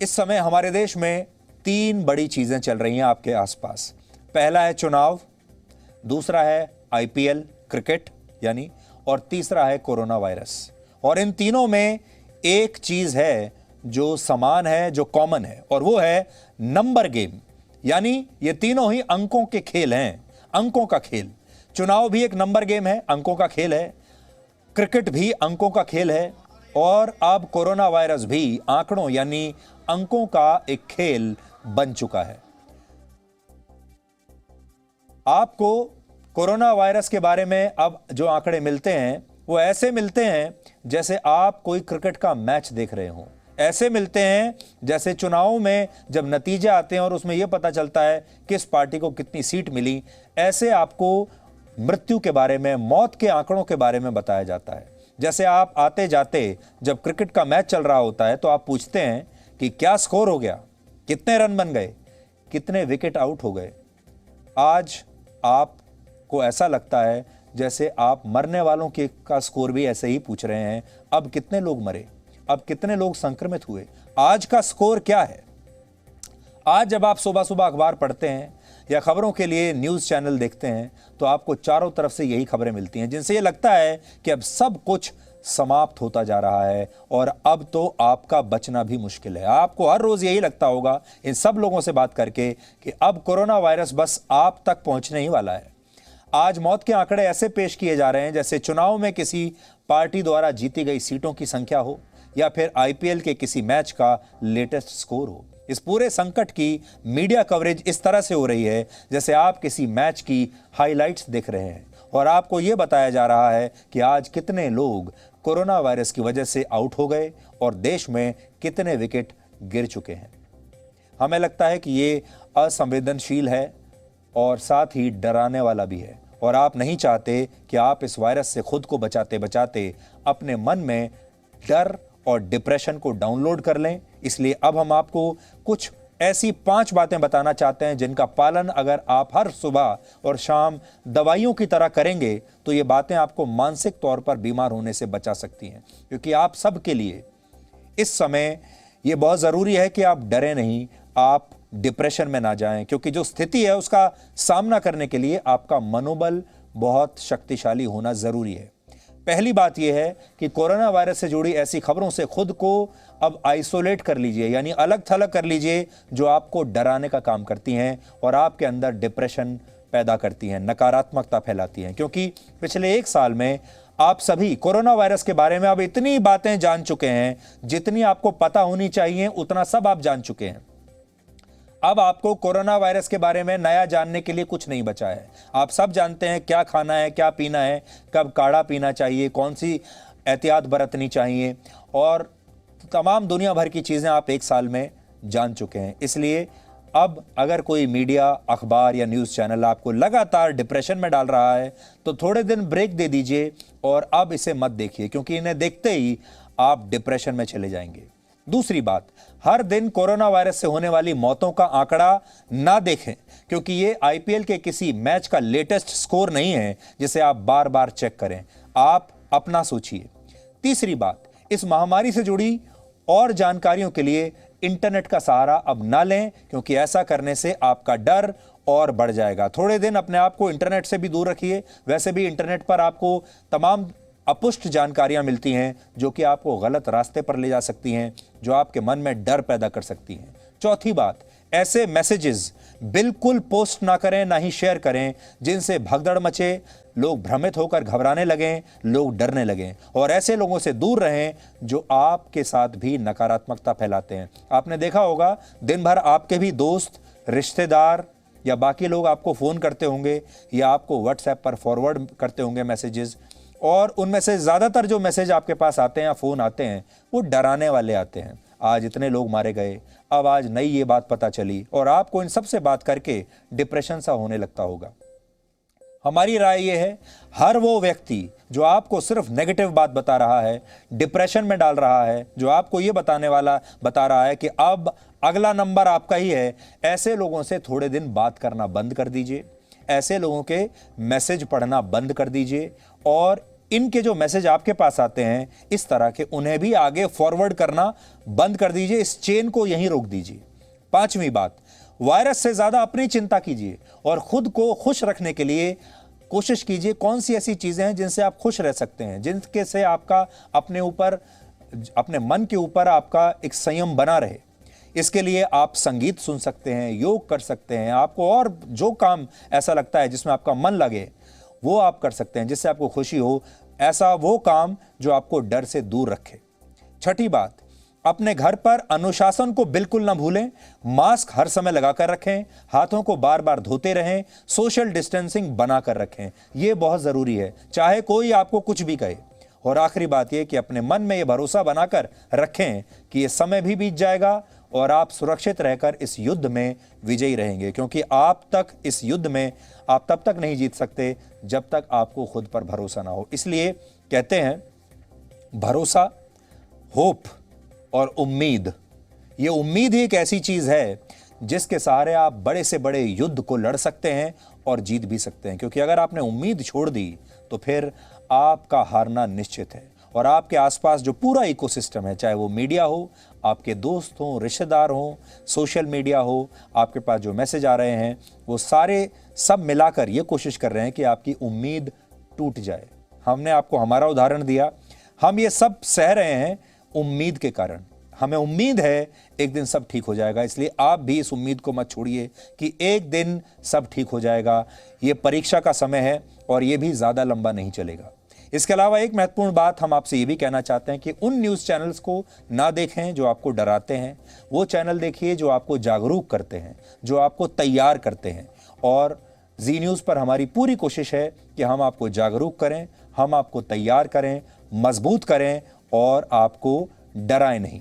इस समय हमारे देश में तीन बड़ी चीजें चल रही हैं आपके आसपास। पहला है चुनाव, दूसरा है आईपीएल क्रिकेट यानी, और तीसरा है कोरोना वायरस। और इन तीनों में एक चीज है जो समान है, जो कॉमन है, और वो है नंबर गेम। यानी ये तीनों ही अंकों के खेल हैं, अंकों का खेल। चुनाव भी एक नंबर गेम है, अंकों का खेल है। क्रिकेट भी अंकों का खेल है, और अब कोरोना वायरस भी आंकड़ों यानी अंकों का एक खेल बन चुका है। आपको कोरोना वायरस के बारे में अब जो आंकड़े मिलते हैं वो ऐसे मिलते हैं जैसे आप कोई क्रिकेट का मैच देख रहे हो, ऐसे मिलते हैं जैसे चुनावों में जब नतीजे आते हैं और उसमें यह पता चलता है किस पार्टी को कितनी सीट मिली, ऐसे आपको मृत्यु के बारे में, मौत के आंकड़ों के बारे में बताया जाता है। जैसे आप आते जाते जब क्रिकेट का मैच चल रहा होता है तो आप पूछते हैं कि क्या स्कोर हो गया, कितने रन बन गए, कितने विकेट आउट हो गए। आज आपको ऐसा लगता है जैसे आप मरने वालों के का स्कोर भी ऐसे ही पूछ रहे हैं, अब कितने लोग मरे, अब कितने लोग संक्रमित हुए, आज का स्कोर क्या है। आज जब आप सुबह सुबह अखबार पढ़ते हैं या खबरों के लिए न्यूज़ चैनल देखते हैं तो आपको चारों तरफ से यही खबरें मिलती हैं जिनसे ये लगता है कि अब सब कुछ समाप्त होता जा रहा है और अब तो आपका बचना भी मुश्किल है। आपको हर रोज़ यही लगता होगा इन सब लोगों से बात करके कि अब कोरोना वायरस बस आप तक पहुंचने ही वाला है। आज मौत के आंकड़े ऐसे पेश किए जा रहे हैं जैसे चुनाव में किसी पार्टी द्वारा जीती गई सीटों की संख्या हो या फिर आईपीएल के किसी मैच का लेटेस्ट स्कोर हो। इस पूरे संकट की मीडिया कवरेज इस तरह से हो रही है जैसे आप किसी मैच की हाइलाइट्स देख रहे हैं और आपको यह बताया जा रहा है कि आज कितने लोग कोरोना वायरस की वजह से आउट हो गए और देश में कितने विकेट गिर चुके हैं। हमें लगता है कि ये असंवेदनशील है और साथ ही डराने वाला भी है और आप नहीं चाहते कि आप इस वायरस से खुद को बचाते बचाते अपने मन में डर और डिप्रेशन को डाउनलोड कर लें। इसलिए अब हम आपको कुछ ऐसी 5 बातें बताना चाहते हैं जिनका पालन अगर आप हर सुबह और शाम दवाइयों की तरह करेंगे तो ये बातें आपको मानसिक तौर पर बीमार होने से बचा सकती हैं। क्योंकि आप सबके लिए इस समय ये बहुत ज़रूरी है कि आप डरें नहीं, आप डिप्रेशन में ना जाएं, क्योंकि जो स्थिति है उसका सामना करने के लिए आपका मनोबल बहुत शक्तिशाली होना ज़रूरी है। पहली बात यह है कि कोरोना वायरस से जुड़ी ऐसी खबरों से खुद को अब आइसोलेट कर लीजिए, यानी अलग थलग कर लीजिए, जो आपको डराने का काम करती हैं और आपके अंदर डिप्रेशन पैदा करती हैं, नकारात्मकता फैलाती हैं। क्योंकि पिछले 1 साल में आप सभी कोरोना वायरस के बारे में अब इतनी बातें जान चुके हैं, जितनी आपको पता होनी चाहिए उतना सब आप जान चुके हैं। अब आपको कोरोना वायरस के बारे में नया जानने के लिए कुछ नहीं बचा है। आप सब जानते हैं क्या खाना है, क्या पीना है, कब काढ़ा पीना चाहिए, कौन सी एहतियात बरतनी चाहिए, और तमाम दुनिया भर की चीज़ें आप 1 साल में जान चुके हैं। इसलिए अब अगर कोई मीडिया, अखबार या न्यूज़ चैनल आपको लगातार डिप्रेशन में डाल रहा है तो थोड़े दिन ब्रेक दे दीजिए और अब इसे मत देखिए, क्योंकि इन्हें देखते ही आप डिप्रेशन में चले जाएंगे। दूसरी बात, हर दिन कोरोना वायरस से होने वाली मौतों का आंकड़ा ना देखें, क्योंकि ये आईपीएल के किसी मैच का लेटेस्ट स्कोर नहीं है जिसे आप बार बार चेक करें। आप अपना सोचिए। तीसरी बात, इस महामारी से जुड़ी और जानकारियों के लिए इंटरनेट का सहारा अब ना लें, क्योंकि ऐसा करने से आपका डर और बढ़ जाएगा। थोड़े दिन अपने आप को इंटरनेट से भी दूर रखिए। वैसे भी इंटरनेट पर आपको तमाम अपुष्ट जानकारियां मिलती हैं जो कि आपको गलत रास्ते पर ले जा सकती हैं, जो आपके मन में डर पैदा कर सकती हैं। चौथी बात, ऐसे मैसेजेस बिल्कुल पोस्ट ना करें, ना ही शेयर करें जिनसे भगदड़ मचे, लोग भ्रमित होकर घबराने लगें, लोग डरने लगें, और ऐसे लोगों से दूर रहें जो आपके साथ भी नकारात्मकता फैलाते हैं। आपने देखा होगा दिन भर आपके भी दोस्त, रिश्तेदार या बाकी लोग आपको फ़ोन करते होंगे या आपको व्हाट्सएप पर फॉरवर्ड करते होंगे मैसेजेस, और उनमें से ज़्यादातर जो मैसेज आपके पास आते हैं या फ़ोन आते हैं वो डराने वाले आते हैं। आज इतने लोग मारे गए, अब आज नई ये बात पता चली, और आपको इन सब से बात करके डिप्रेशन सा होने लगता होगा। हमारी राय ये है, हर वो व्यक्ति जो आपको सिर्फ नेगेटिव बात बता रहा है, डिप्रेशन में डाल रहा है, जो आपको ये बता रहा है कि अब अगला नंबर आपका ही है, ऐसे लोगों से थोड़े दिन बात करना बंद कर दीजिए, ऐसे लोगों के मैसेज पढ़ना बंद कर दीजिए और इनके जो मैसेज आपके पास आते हैं इस तरह के, उन्हें भी आगे फॉरवर्ड करना बंद कर दीजिए, इस चेन को यहीं रोक दीजिए। पांचवी बात, वायरस से ज्यादा अपनी चिंता कीजिए और खुद को खुश रखने के लिए कोशिश कीजिए कौन सी ऐसी चीजें हैं जिनसे आप खुश रह सकते हैं, जिनके से आपका अपने ऊपर, अपने मन के ऊपर आपका एक संयम बना रहे। इसके लिए आप संगीत सुन सकते हैं, योग कर सकते हैं, आपको और जो काम ऐसा लगता है जिसमें आपका मन लगे वो आप कर सकते हैं, जिससे आपको खुशी हो, ऐसा वो काम जो आपको डर से दूर रखे। छठी बात, अपने घर पर अनुशासन को बिल्कुल ना भूलें, मास्क हर समय लगाकर रखें, हाथों को बार बार धोते रहें, सोशल डिस्टेंसिंग बनाकर रखें, यह बहुत जरूरी है, चाहे कोई आपको कुछ भी कहे। और आखिरी बात यह कि अपने मन में यह भरोसा बनाकर रखें कि यह समय भी बीत जाएगा और आप सुरक्षित रहकर इस युद्ध में विजयी रहेंगे, क्योंकि आप तक इस युद्ध में आप तब तक नहीं जीत सकते जब तक आपको खुद पर भरोसा ना हो। इसलिए कहते हैं भरोसा, होप और उम्मीद, ये उम्मीद ही एक ऐसी चीज है जिसके सहारे आप बड़े से बड़े युद्ध को लड़ सकते हैं और जीत भी सकते हैं, क्योंकि अगर आपने उम्मीद छोड़ दी तो फिर आपका हारना निश्चित है। और आपके आसपास जो पूरा इकोसिस्टम है, चाहे वो मीडिया हो, आपके दोस्त हो, रिश्तेदार हो, सोशल मीडिया हो, आपके पास जो मैसेज आ रहे हैं, वो सारे सब मिलाकर ये कोशिश कर रहे हैं कि आपकी उम्मीद टूट जाए। हमने आपको हमारा उदाहरण दिया, हम ये सब सह रहे हैं उम्मीद के कारण। हमें उम्मीद है एक दिन सब ठीक हो जाएगा, इसलिए आप भी इस उम्मीद को मत छोड़िए कि एक दिन सब ठीक हो जाएगा। ये परीक्षा का समय है और ये भी ज़्यादा लंबा नहीं चलेगा। इसके अलावा एक महत्वपूर्ण बात हम आपसे ये भी कहना चाहते हैं कि उन न्यूज़ चैनल्स को ना देखें जो आपको डराते हैं, वो चैनल देखिए जो आपको जागरूक करते हैं, जो आपको तैयार करते हैं। और जी न्यूज़ पर हमारी पूरी कोशिश है कि हम आपको जागरूक करें, हम आपको तैयार करें, मजबूत करें और आपको डराएं नहीं।